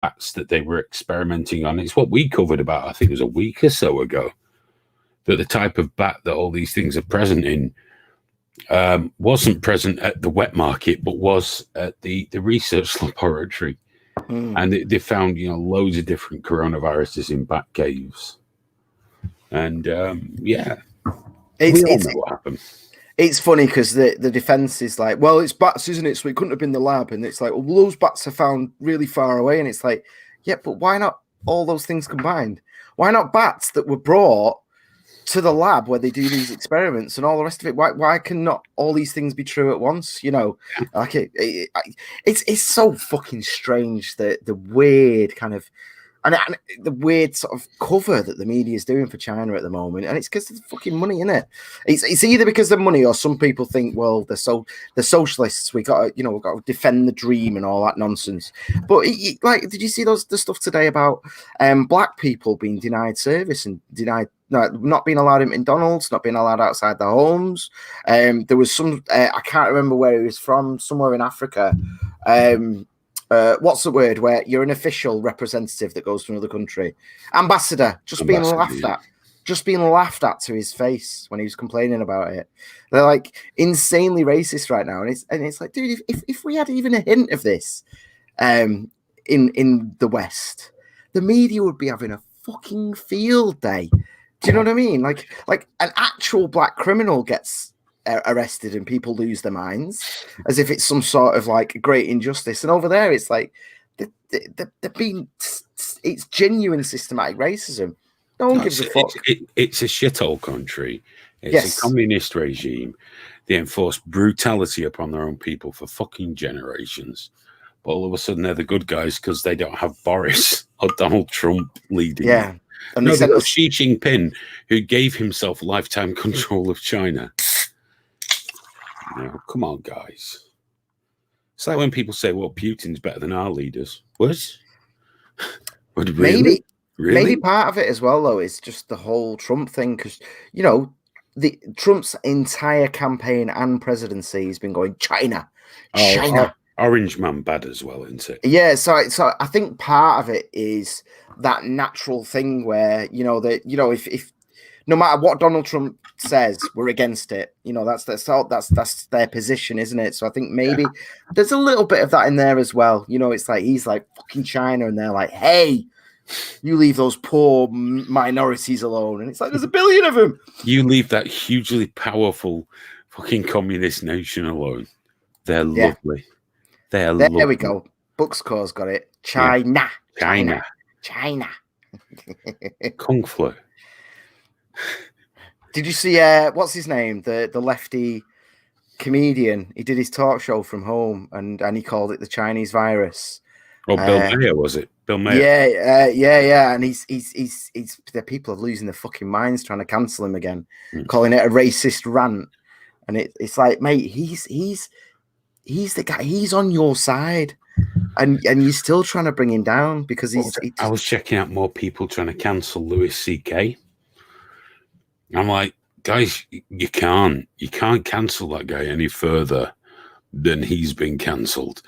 bats that they were experimenting on. It's what we covered about, I think it was a week or so ago, that the type of bat that all these things are present in wasn't present at the wet market, but was at the research laboratory. And they found, loads of different coronaviruses in bat caves. And yeah, we all know what happened. It's funny because the defense is like, well, it's bats, isn't it? So it couldn't have been the lab. And it's like, well, those bats are found really far away. And it's like, yeah, but why not all those things combined? Why not bats that were brought to the lab where they do these experiments and all the rest of it? Why can not all these things be true at once? Like it's so fucking strange, the weird kind of and the weird sort of cover that the media is doing for China at the moment, and it's because of the fucking money, isn't it? It's either because of money, or some people think, well, they're socialists. We've got to defend the dream and all that nonsense. But did you see the stuff today about black people being denied service and not being allowed at McDonald's, not being allowed outside their homes? There was some I can't remember where he was from, somewhere in Africa. What's the word where you're an official representative that goes to another country? Ambassador, being laughed at to his face when he was complaining about it. They're like insanely racist right now, and it's like, dude, if we had even a hint of this in the West, the media would be having a fucking field day. Do you know what I mean? Like an actual black criminal gets arrested and people lose their minds as if it's some sort of like great injustice, and over there it's like it's genuine systematic racism. No one gives a fuck. It's a shithole country. It's a communist regime. They enforce brutality upon their own people for fucking generations, but all of a sudden they're the good guys because they don't have Boris or Donald Trump leading. Yeah. And no, they've got Xi Jinping, who gave himself lifetime control of China. Come on, guys. It's like when people say, well, Putin's better than our leaders. What? Really? Maybe part of it as well, though, is just the whole Trump thing. Because, Trump's entire campaign and presidency has been going, China. Orange man bad as well, isn't it? Yeah, so I think part of it is that natural thing where, if no matter what Donald Trump says, we're against it. That's their position, isn't it? So I think maybe there's a little bit of that in there as well. It's like he's like fucking China, and they're like, hey, you leave those poor minorities alone. And it's like, there's a billion of them. You leave that hugely powerful fucking communist nation alone. They're lovely. They're lovely. There we go. Bookscore's got it. China. Kung Flu. Did you see what's his name? The lefty comedian. He did his talk show from home, and he called it the Chinese virus. Oh, Bill Maher, was it? Bill Maher. Yeah. And he's the people are losing their fucking minds trying to cancel him again, calling it a racist rant. And it's like, mate, he's the guy. He's on your side, and you're still trying to bring him down because I was checking out more people trying to cancel Louis C.K. I'm like, guys, you can't cancel that guy any further than he's been cancelled.